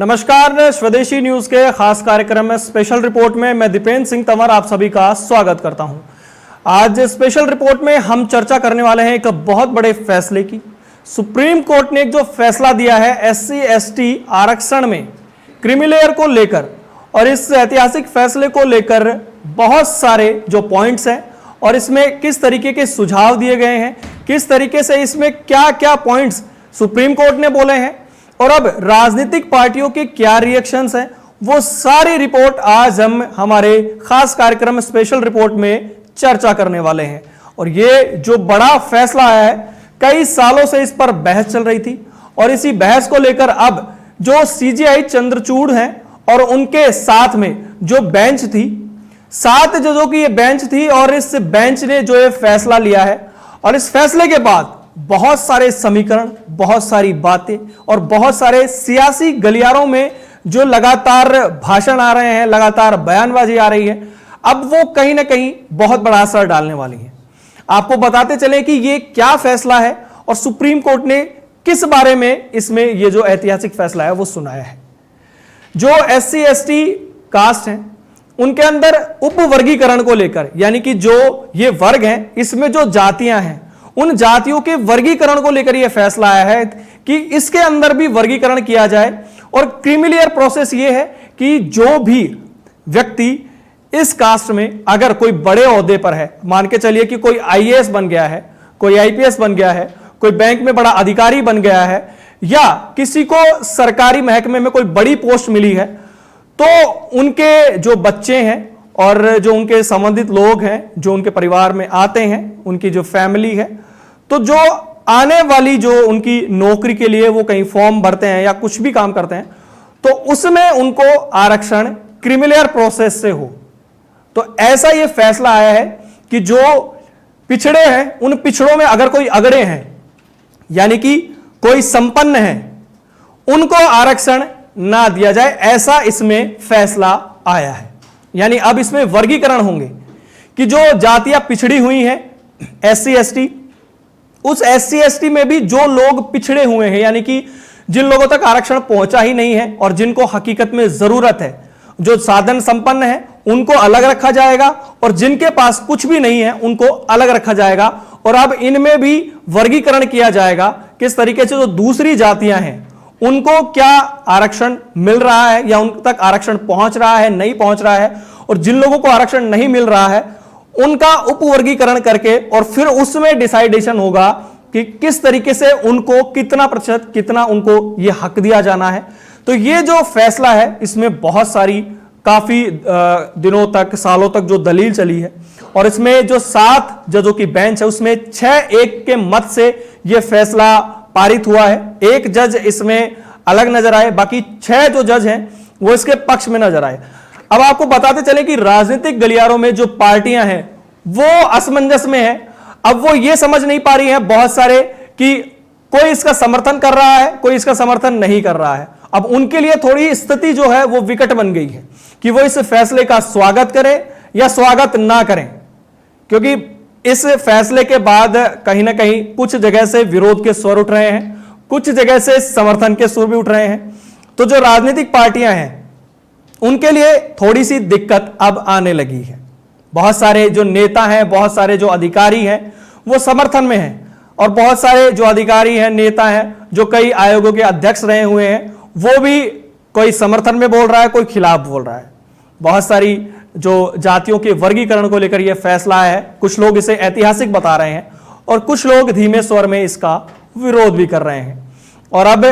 नमस्कार, स्वदेशी न्यूज के खास कार्यक्रम में स्पेशल रिपोर्ट में मैं दीपेंद्र सिंह तंवर आप सभी का स्वागत करता हूं। आज स्पेशल रिपोर्ट में हम चर्चा करने वाले हैं एक बहुत बड़े फैसले की। सुप्रीम कोर्ट ने एक जो फैसला दिया है एससी एसटी आरक्षण में क्रीमी लेयर को लेकर, और इस ऐतिहासिक फैसले को लेकर बहुत सारे जो पॉइंट्स हैं और इसमें किस तरीके के सुझाव दिए गए हैं, किस तरीके से इसमें क्या क्या पॉइंट्स सुप्रीम कोर्ट ने बोले हैं और अब राजनीतिक पार्टियों के क्या रिएक्शंस हैं, वो सारी रिपोर्ट आज हम हमारे खास कार्यक्रम स्पेशल रिपोर्ट में चर्चा करने वाले हैं। और ये जो बड़ा फैसला आया है, कई सालों से इस पर बहस चल रही थी और इसी बहस को लेकर अब जो सीजेआई चंद्रचूड़ हैं और उनके साथ में जो बेंच थी, 7 जजों की ये बेंच थी और इस बेंच ने जो ये फैसला लिया है और इस फैसले के बाद बहुत सारे समीकरण, बहुत सारी बातें और बहुत सारे सियासी गलियारों में जो लगातार भाषण आ रहे हैं, लगातार बयानबाजी आ रही है, अब वो कहीं ना कहीं बहुत बड़ा असर डालने वाली है। आपको बताते चले कि ये क्या फैसला है और सुप्रीम कोर्ट ने किस बारे में इसमें ये जो ऐतिहासिक फैसला है वो सुनाया है। जो एससी एसटी कास्ट हैं उनके अंदर उप वर्गीकरण को लेकर, यानी कि जो ये वर्ग हैं इसमें जो जातियां हैं उन जातियों के वर्गीकरण को लेकर यह फैसला आया है कि इसके अंदर भी वर्गीकरण किया जाए। और क्रीमी लेयर प्रोसेस यह है कि जो भी व्यक्ति इस कास्ट में अगर कोई बड़े ओहदे पर है, मान के चलिए कि कोई आईएएस बन गया है, कोई आईपीएस बन गया है, कोई बैंक में बड़ा अधिकारी बन गया है या किसी को सरकारी महकमे में कोई बड़ी पोस्ट मिली है, तो उनके जो बच्चे हैं और जो उनके संबंधित लोग हैं, जो उनके परिवार में आते हैं, उनकी जो फैमिली है, तो जो आने वाली जो उनकी नौकरी के लिए वो कहीं फॉर्म भरते हैं या कुछ भी काम करते हैं, तो उसमें उनको आरक्षण क्रीमी लेयर प्रोसेस से हो। तो ऐसा ये फैसला आया है कि जो पिछड़े हैं उन पिछड़ों में अगर कोई अगड़े हैं, यानी कि कोई संपन्न है, उनको आरक्षण ना दिया जाए, ऐसा इसमें फैसला आया है। यानी अब इसमें वर्गीकरण होंगे कि जो जातियां पिछड़ी हुई हैं एससी एसटी, उस एससी एसटी में भी जो लोग पिछड़े हुए हैं, यानी कि जिन लोगों तक आरक्षण पहुंचा ही नहीं है और जिनको हकीकत में जरूरत है, जो साधन संपन्न है उनको अलग रखा जाएगा और जिनके पास कुछ भी नहीं है उनको अलग रखा जाएगा। और अब इनमें भी वर्गीकरण किया जाएगा किस तरीके से जो दूसरी जातियां हैं उनको क्या आरक्षण मिल रहा है या उन तक आरक्षण पहुंच रहा है, नहीं पहुंच रहा है, और जिन लोगों को आरक्षण नहीं मिल रहा है उनका उपवर्गीकरण करके और फिर उसमें डिसाइडेशन होगा कि किस तरीके से उनको कितना प्रतिशत, कितना उनको यह हक दिया जाना है। तो ये जो फैसला है इसमें बहुत सारी काफी दिनों तक, सालों तक जो दलील चली है और इसमें जो 7 जजों की बेंच है उसमें 6-1 के मत से यह फैसला पारित हुआ है। एक जज इसमें अलग नजर आए, बाकी 6 जो जज हैं वो इसके पक्ष में नजर आए। अब आपको बताते चले कि राजनीतिक गलियारों में जो पार्टियां हैं वो असमंजस में है। अब वो ये समझ नहीं पा रही हैं बहुत सारे कि कोई इसका समर्थन कर रहा है, कोई इसका समर्थन नहीं कर रहा है। अब उनके लिए थोड़ी स्थिति जो है वो विकट बन गई है कि वो इस फैसले का स्वागत करें या स्वागत ना करें, क्योंकि इस फैसले के बाद कहीं ना कहीं कुछ जगह से विरोध के स्वर उठ रहे हैं, कुछ जगह से समर्थन के स्वर भी उठ रहे हैं। तो जो राजनीतिक पार्टियां हैं उनके लिए थोड़ी सी दिक्कत अब आने लगी है। बहुत सारे जो नेता हैं, बहुत सारे जो अधिकारी हैं वो समर्थन में हैं और बहुत सारे जो अधिकारी हैं, नेता हैं जो कई आयोगों के अध्यक्ष रहे हुए हैं, वो भी कोई समर्थन में बोल रहा है, कोई खिलाफ बोल रहा है। बहुत सारी जो जातियों के वर्गीकरण को लेकर यह फैसला है, कुछ लोग इसे ऐतिहासिक बता रहे हैं और कुछ लोग धीमे स्वर में इसका विरोध भी कर रहे हैं। और अब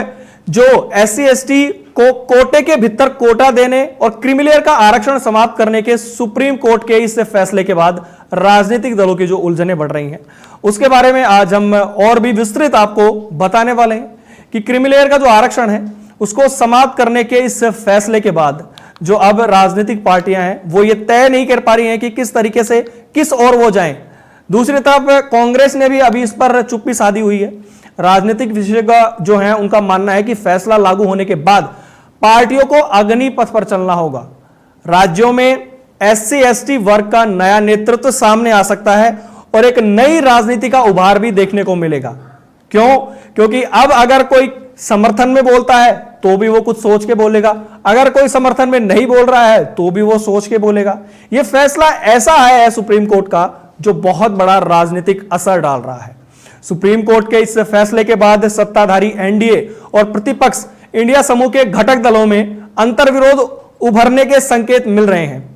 जो एससी एसटी को कोटे के भीतर कोटा देने और क्रीमी लेयर का आरक्षण समाप्त करने के सुप्रीम कोर्ट के इस फैसले के बाद राजनीतिक दलों की जो उलझनें बढ़ रही हैं उसके बारे में आज हम और भी विस्तृत आपको बताने वाले हैं कि क्रीमी लेयर का जो आरक्षण है उसको समाप्त करने के इस फैसले के बाद जो अब राजनीतिक पार्टियां हैं वो ये तय नहीं कर पा रही हैं कि किस तरीके से किस ओर वो जाएं। दूसरी तरफ कांग्रेस ने भी अभी इस पर चुप्पी साधी हुई है। राजनीतिक विशेषज्ञ जो हैं उनका मानना है कि फैसला लागू होने के बाद पार्टियों को अग्नि पथ पर चलना होगा। राज्यों में एससी एसटी वर्ग का नया नेतृत्व सामने आ सकता है और एक नई राजनीति का उभार भी देखने को मिलेगा। क्यों? क्योंकि अब अगर कोई समर्थन में बोलता है तो भी वो कुछ सोच के बोलेगा, अगर कोई समर्थन में नहीं बोल रहा है तो भी वो सोच के बोलेगा। यह फैसला ऐसा है सुप्रीम कोर्ट का जो बहुत बड़ा राजनीतिक असर डाल रहा है। सुप्रीम कोर्ट के इस फैसले के बाद सत्ताधारी एनडीए और प्रतिपक्ष इंडिया समूह के घटक दलों में अंतर्विरोध उभरने के संकेत मिल रहे हैं।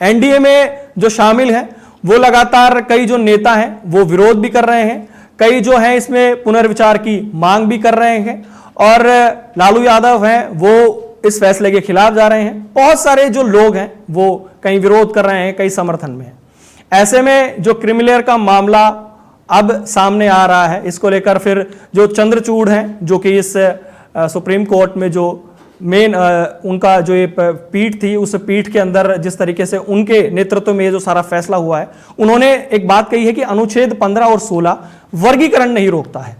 एनडीए में जो शामिल हैं वो लगातार कई जो नेता हैं वो विरोध भी कर रहे हैं, कई जो हैं इसमें पुनर्विचार की मांग भी कर रहे हैं, और लालू यादव हैं वो इस फैसले के खिलाफ जा रहे हैं। बहुत सारे जो लोग हैं वो कई विरोध कर रहे हैं, कई समर्थन में हैं। ऐसे में जो क्रिमिलेयर का मामला अब सामने आ रहा है, इसको लेकर फिर जो चंद्रचूड़ हैं जो कि इस सुप्रीम कोर्ट में जो मेन उनका जो ये पीठ थी, उस पीठ के अंदर जिस तरीके से उनके नेतृत्व में ये जो सारा फैसला हुआ है, उन्होंने एक बात कही है कि अनुच्छेद 15 और 16 वर्गीकरण नहीं रोकता है।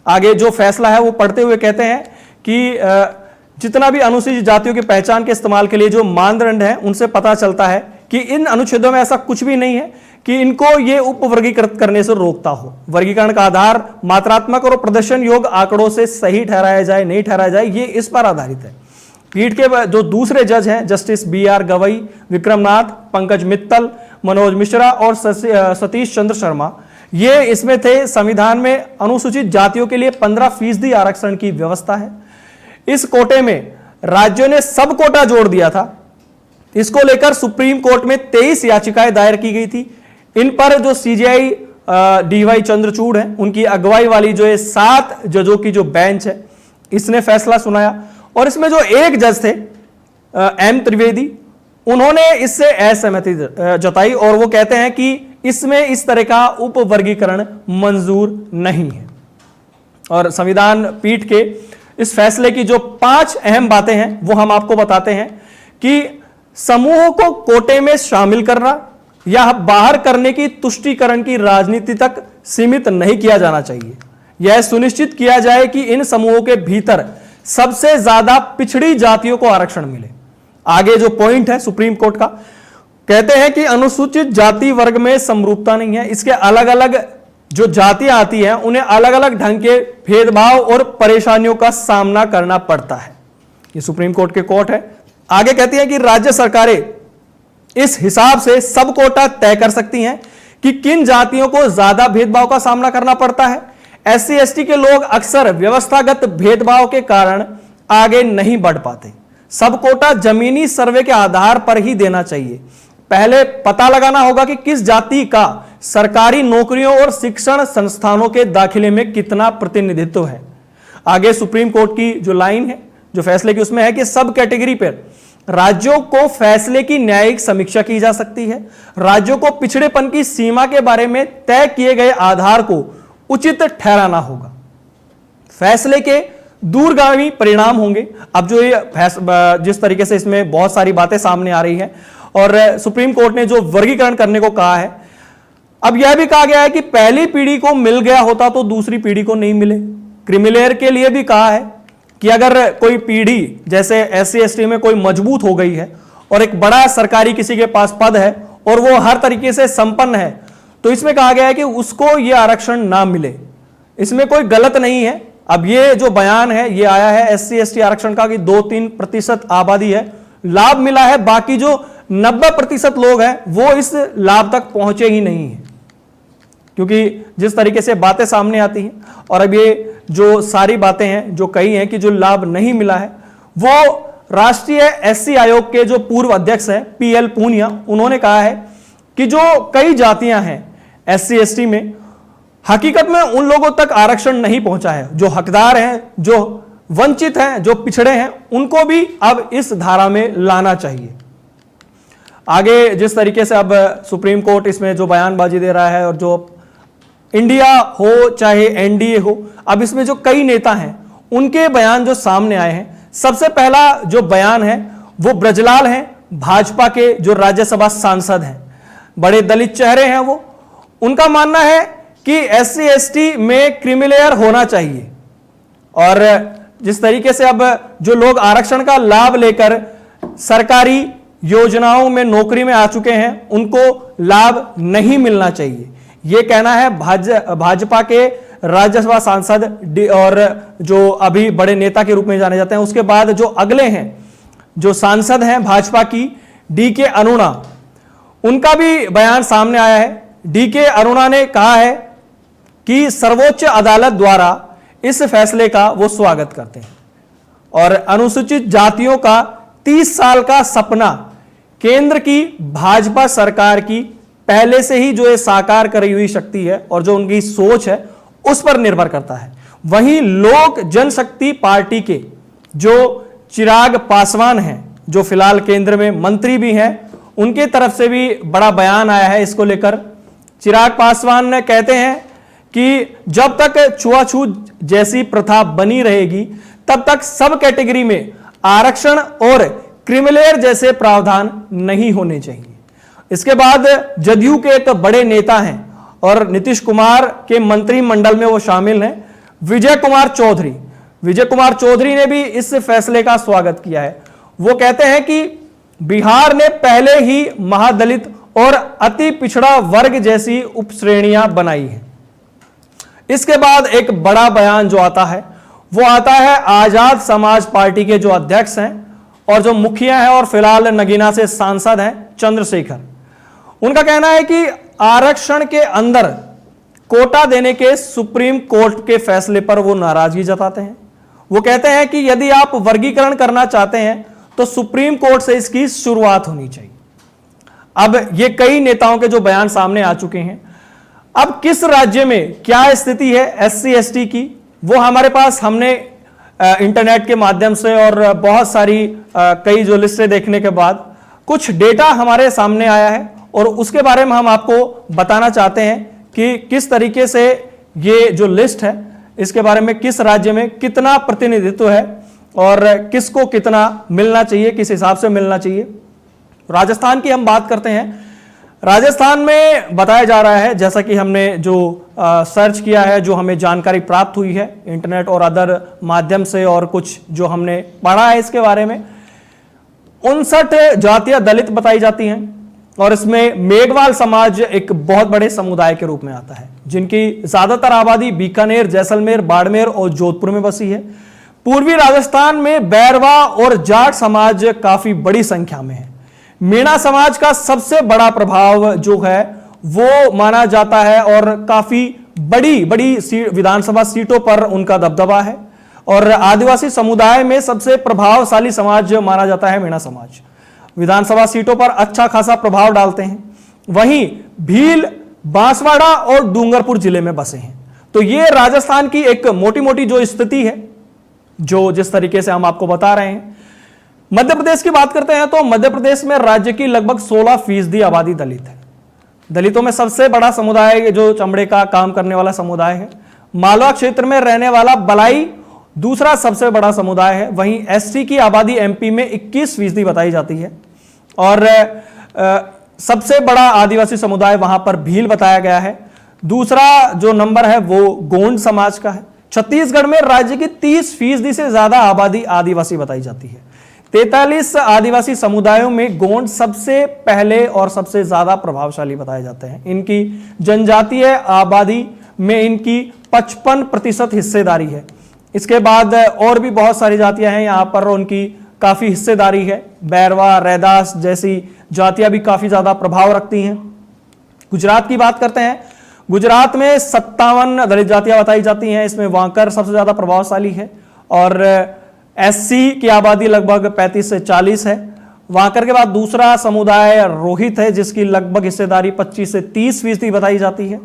आगे जो फैसला है वो पढ़ते हुए कहते हैं कि जितना भी अनुसूचित जातियों की पहचान के इस्तेमाल के लिए जो मानदंड है उनसे पता चलता है कि इन अनुच्छेदों में ऐसा कुछ भी नहीं है कि इनको ये उपवर्गीकृत करने से रोकता हो। वर्गीकरण का आधार मात्रात्मक और प्रदर्शन योग्य आंकड़ों से सही ठहराया जाए नहीं ठहराया जाए, ये इस पर आधारित है। पीठ के जो दूसरे जज हैं जस्टिस BR गवई, विक्रमनाथ, पंकज मित्तल, मनोज मिश्रा और सतीश चंद्र शर्मा, ये इसमें थे। संविधान में अनुसूचित जातियों के लिए 15% आरक्षण की व्यवस्था है। इस कोटे में राज्यों ने सब कोटा जोड़ दिया था। इसको लेकर सुप्रीम कोर्ट में 23 याचिकाएं दायर की गई थी। इन पर जो CJI DY चंद्रचूड़ है उनकी अगुवाई वाली जो 7 जजों की जो बेंच है, इसने फैसला सुनाया। और इसमें जो एक जज थे M त्रिवेदी, उन्होंने इससे असहमति जताई और वो कहते हैं कि इसमें इस तरह का उपवर्गीकरण मंजूर नहीं है। और संविधान पीठ के इस फैसले की जो 5 अहम बातें हैं वो हम आपको बताते हैं कि समूहों को कोटे में शामिल करना या बाहर करने की तुष्टीकरण की राजनीति तक सीमित नहीं किया जाना चाहिए। यह सुनिश्चित किया जाए कि इन समूहों के भीतर सबसे ज्यादा पिछड़ी जातियों को आरक्षण मिले। आगे जो पॉइंट है सुप्रीम कोर्ट का, कहते हैं कि अनुसूचित जाति वर्ग में समरूपता नहीं है। इसके अलग अलग जो जातियां आती हैं उन्हें अलग अलग ढंग के भेदभाव और परेशानियों का सामना करना पड़ता है। ये सुप्रीम कोर्ट के कोर्ट है। आगे कहती है कि राज्य सरकारें इस हिसाब से सब कोटा तय कर सकती हैं कि किन जातियों को ज्यादा भेदभाव का सामना करना पड़ता है। SC ST के लोग अक्सर व्यवस्थागत भेदभाव के कारण आगे नहीं बढ़ पाते। सब कोटा जमीनी सर्वे के आधार पर ही देना चाहिए। पहले पता लगाना होगा कि किस जाति का सरकारी नौकरियों और शिक्षण संस्थानों के दाखिले में कितना प्रतिनिधित्व है। आगे सुप्रीम कोर्ट की जो लाइन है जो फैसले की, उसमें है कि सब कैटेगरी पर राज्यों को फैसले की न्यायिक समीक्षा की जा सकती है। राज्यों को पिछड़ेपन की सीमा के बारे में तय किए गए आधार को उचित ठहराना होगा। फैसले के दूरगामी परिणाम होंगे। अब जो ये जिस तरीके से इसमें बहुत सारी बातें सामने आ रही हैं और सुप्रीम कोर्ट ने जो वर्गीकरण करने को कहा है, अब यह भी कहा गया है कि पहली पीढ़ी को मिल गया होता तो दूसरी पीढ़ी को नहीं मिले। क्रिमिलेयर के लिए भी कहा है कि अगर कोई पीढ़ी जैसे SC ST में कोई मजबूत हो गई है और एक बड़ा सरकारी किसी के पास पद है और वो हर तरीके से संपन्न है, तो इसमें कहा गया है कि उसको ये आरक्षण ना मिले। इसमें कोई गलत नहीं है। अब ये जो बयान है ये आया है SC ST आरक्षण का कि 2-3% आबादी है, लाभ मिला है, बाकी जो 90% लोग हैं वो इस लाभ तक पहुंचे ही नहीं है, क्योंकि जिस तरीके से बातें सामने आती हैं। और अब ये जो सारी बातें हैं जो कही हैं कि जो लाभ नहीं मिला है, वो राष्ट्रीय SC आयोग के जो पूर्व अध्यक्ष हैं PL पूनिया, उन्होंने कहा है कि जो कई जातियां हैं SC ST में, हकीकत में उन लोगों तक आरक्षण नहीं पहुंचा है। जो हकदार हैं, जो वंचित हैं, जो पिछड़े हैं, उनको भी अब इस धारा में लाना चाहिए। आगे जिस तरीके से अब सुप्रीम कोर्ट इसमें जो बयानबाजी दे रहा है, और जो इंडिया हो चाहे NDA हो, अब इसमें जो कई नेता हैं उनके बयान जो सामने आए हैं। सबसे पहला जो बयान है वो ब्रजलाल हैं, भाजपा के जो राज्यसभा सांसद हैं, बड़े दलित चेहरे हैं वो। उनका मानना है कि SC ST में क्रिमिलेयर होना चाहिए। और जिस तरीके से अब जो लोग आरक्षण का लाभ लेकर सरकारी योजनाओं में नौकरी में आ चुके हैं, उनको लाभ नहीं मिलना चाहिए, ये कहना है भाजपा के राज्यसभा सांसद और जो अभी बड़े नेता के रूप में जाने जाते हैं, उसके बाद जो अगले हैं जो सांसद हैं भाजपा की DK अरुणा, उनका भी बयान सामने आया है। DK अरुणा ने कहा है कि सर्वोच्च अदालत द्वारा इस फैसले का वो स्वागत करते हैं और अनुसूचित जातियों का 30 साल का सपना केंद्र की भाजपा सरकार की पहले से ही जो ये साकार करी हुई शक्ति है और जो उनकी सोच है उस पर निर्भर करता है। वहीं लोक जनशक्ति पार्टी के जो चिराग पासवान हैं, जो फिलहाल केंद्र में मंत्री भी हैं, उनके तरफ से भी बड़ा बयान आया है इसको लेकर। चिराग पासवान ने कहते हैं कि जब तक छुआछूत जैसी प्रथा बनी रहेगी तब तक सब कैटेगरी में आरक्षण और क्रिमिलेयर जैसे प्रावधान नहीं होने चाहिए। इसके बाद जदयू के एक बड़े नेता हैं और नीतीश कुमार के मंत्रिमंडल में वो शामिल हैं, विजय कुमार चौधरी। विजय कुमार चौधरी ने भी इस फैसले का स्वागत किया है। वो कहते हैं कि बिहार ने पहले ही महादलित और अति पिछड़ा वर्ग जैसी उपश्रेणियां बनाई हैं। इसके बाद एक बड़ा बयान जो आता है वो आता है आजाद समाज पार्टी के जो अध्यक्ष हैं और जो मुखिया हैं और फिलहाल नगीना से सांसद हैं चंद्रशेखर। उनका कहना है कि आरक्षण के अंदर कोटा देने के सुप्रीम कोर्ट के फैसले पर वो नाराजगी जताते हैं। वो कहते हैं कि यदि आप वर्गीकरण करना चाहते हैं तो सुप्रीम कोर्ट से इसकी शुरुआत होनी चाहिए। अब ये कई नेताओं के जो बयान सामने आ चुके हैं। अब किस राज्य में क्या स्थिति है SC ST की, वो हमारे पास हमने इंटरनेट के माध्यम से और बहुत सारी कई जो लिस्टें देखने के बाद कुछ डेटा हमारे सामने आया है और उसके बारे में हम आपको बताना चाहते हैं कि किस तरीके से ये जो लिस्ट है इसके बारे में किस राज्य में कितना प्रतिनिधित्व है और किसको कितना मिलना चाहिए, किस हिसाब से मिलना चाहिए। राजस्थान की हम बात करते हैं। राजस्थान में बताया जा रहा है, जैसा कि हमने जो सर्च किया है, जो हमें जानकारी प्राप्त हुई है इंटरनेट और अदर माध्यम से और कुछ जो हमने पढ़ा है इसके बारे में, 59 जातियां दलित बताई जाती हैं और इसमें मेघवाल समाज एक बहुत बड़े समुदाय के रूप में आता है, जिनकी ज्यादातर आबादी बीकानेर, जैसलमेर, बाड़मेर और जोधपुर में बसी है। पूर्वी राजस्थान में बैरवा और जाट समाज काफी बड़ी संख्या में है। मीणा समाज का सबसे बड़ा प्रभाव जो है वो माना जाता है और काफी बड़ी बड़ी विधानसभा सीटों पर उनका दबदबा है और आदिवासी समुदाय में सबसे प्रभावशाली समाज माना जाता है मीणा समाज। विधानसभा सीटों पर अच्छा खासा प्रभाव डालते हैं। वहीं भील, बांसवाड़ा और डूंगरपुर जिले में बसे हैं। तो ये राजस्थान की एक मोटी मोटी जो स्थिति है, जो जिस तरीके से हम आपको बता रहे हैं। मध्य प्रदेश की बात करते हैं तो मध्य प्रदेश में राज्य की लगभग 16% आबादी दलित है। दलितों में सबसे बड़ा समुदाय जो चमड़े का काम करने वाला समुदाय है। मालवा क्षेत्र में रहने वाला बलाई दूसरा सबसे बड़ा समुदाय है। वहीं ST की आबादी MP में 21% बताई जाती है और सबसे बड़ा आदिवासी समुदाय वहां पर भील बताया गया है। दूसरा जो नंबर है वो गोंड समाज का है। छत्तीसगढ़ में राज्य की 30% से ज्यादा आबादी आदिवासी बताई जाती है। 43 आदिवासी समुदायों में गोंड सबसे पहले और सबसे ज्यादा प्रभावशाली बताए जाते हैं। इनकी जनजातीय आबादी में इनकी 55% हिस्सेदारी है। इसके बाद और भी बहुत सारी जातियां हैं यहाँ पर, उनकी काफी हिस्सेदारी है। बैरवा, रैदास जैसी जातियां भी काफी ज्यादा प्रभाव रखती हैं। गुजरात की बात करते हैं। गुजरात में 57 दलित जातियां बताई जाती हैं। इसमें वांकर सबसे ज्यादा प्रभावशाली है और SC की आबादी लगभग 35 से 40 है। वांकर के बाद दूसरा समुदाय रोहित है, जिसकी लगभग हिस्सेदारी 25 से 30% बताई जाती है।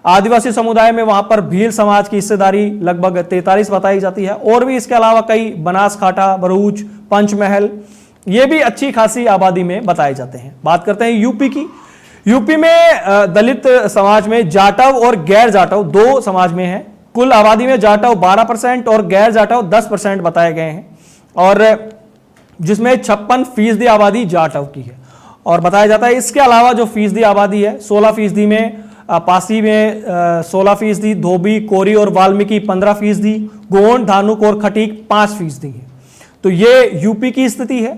आदिवासी समुदाय में वहां पर भील समाज की हिस्सेदारी लगभग 43 बताई जाती है। और भी इसके अलावा कई बनासकांठा, भरूच, पंचमहल, ये भी अच्छी खासी आबादी में बताए जाते हैं। बात करते हैं यूपी की। यूपी में दलित समाज में जाटव और गैर जाटव दो समाज में है। कुल आबादी में जाटव 12% और गैर जाटव 10% बताए गए हैं और जिसमें 56% आबादी जाटव की है और बताया जाता है। इसके अलावा जो फीसदी आबादी है 16% में पासी में 16%, धोबी, कोरी और वाल्मीकि 15%, गोंड, धानुक और खटीक 5% है। तो ये यूपी की स्थिति है।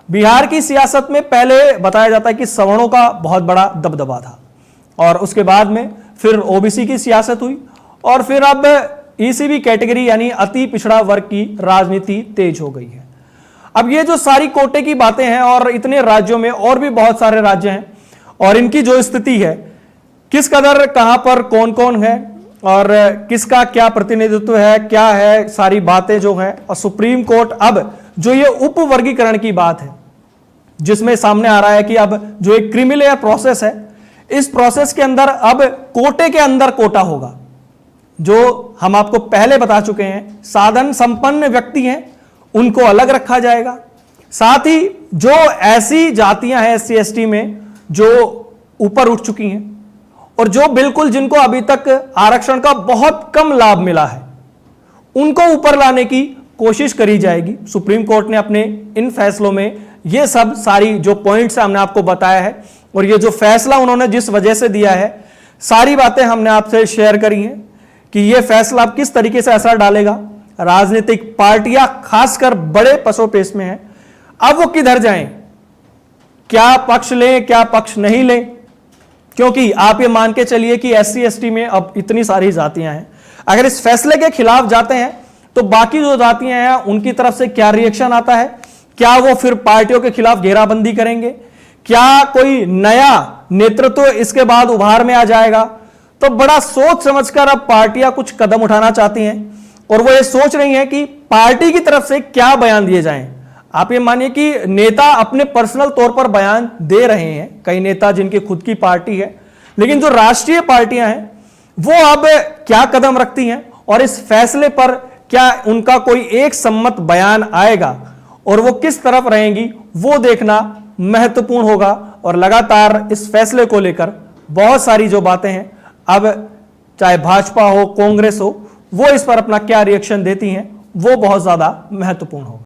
बिहार की सियासत में पहले बताया जाता है कि सवर्णों का बहुत बड़ा दबदबा था और उसके बाद में फिर OBC की सियासत हुई और फिर अब ईसीबी कैटेगरी यानी अति पिछड़ा वर्ग की राजनीति तेज हो गई है। अब ये जो सारी कोटे की बातें हैं और इतने राज्यों में और भी बहुत सारे राज्य हैं और इनकी जो स्थिति है, किस कदर कहां पर कौन कौन है और किसका क्या प्रतिनिधित्व है, क्या है सारी बातें जो है, और सुप्रीम कोर्ट अब जो ये उप वर्गीकरण की बात है जिसमें सामने आ रहा है कि अब जो एक क्रीमी प्रोसेस है, इस प्रोसेस के अंदर अब कोटे के अंदर कोटा होगा। जो हम आपको पहले बता चुके हैं, साधन संपन्न व्यक्ति हैं उनको अलग रखा जाएगा। साथ ही जो ऐसी जातियां हैं एससी एसटी में जो ऊपर उठ चुकी हैं और जो बिल्कुल जिनको अभी तक आरक्षण का बहुत कम लाभ मिला है, उनको ऊपर लाने की कोशिश करी जाएगी। सुप्रीम कोर्ट ने अपने इन फैसलों में ये सब सारी जो पॉइंट्स हमने आपको बताया है और ये जो फैसला उन्होंने जिस वजह से दिया है, सारी बातें हमने आपसे शेयर करी हैं कि ये फैसला अब किस तरीके से असर डालेगा। राजनीतिक पार्टियां खासकर बड़े पसोपेश में हैं, अब वो किधर जाएं, क्या पक्ष लें क्या पक्ष नहीं लें, क्योंकि आप ये मान के चलिए कि एससी एसटी में अब इतनी सारी जातियां हैं, अगर इस फैसले के खिलाफ जाते हैं तो बाकी जो जातियां हैं उनकी तरफ से क्या रिएक्शन आता है, क्या वो फिर पार्टियों के खिलाफ घेराबंदी करेंगे, क्या कोई नया नेतृत्व इसके बाद उभार में आ जाएगा। तो बड़ा सोच समझकर अब पार्टियां कुछ कदम उठाना चाहती हैं और वो ये सोच रही हैं कि पार्टी की तरफ से क्या बयान दिए जाएं। आप ये मानिए कि नेता अपने पर्सनल तौर पर बयान दे रहे हैं, कई नेता जिनकी खुद की पार्टी है, लेकिन जो राष्ट्रीय पार्टियां हैं वो अब क्या कदम रखती हैं और इस फैसले पर क्या उनका कोई एक सम्मत बयान आएगा और वो किस तरफ रहेंगी, वो देखना महत्वपूर्ण होगा। और लगातार इस फैसले को लेकर बहुत सारी जो बातें हैं, अब चाहे भाजपा हो कांग्रेस हो, वो इस पर अपना क्या रिएक्शन देती हैं, वो बहुत ज्यादा महत्वपूर्ण होगा।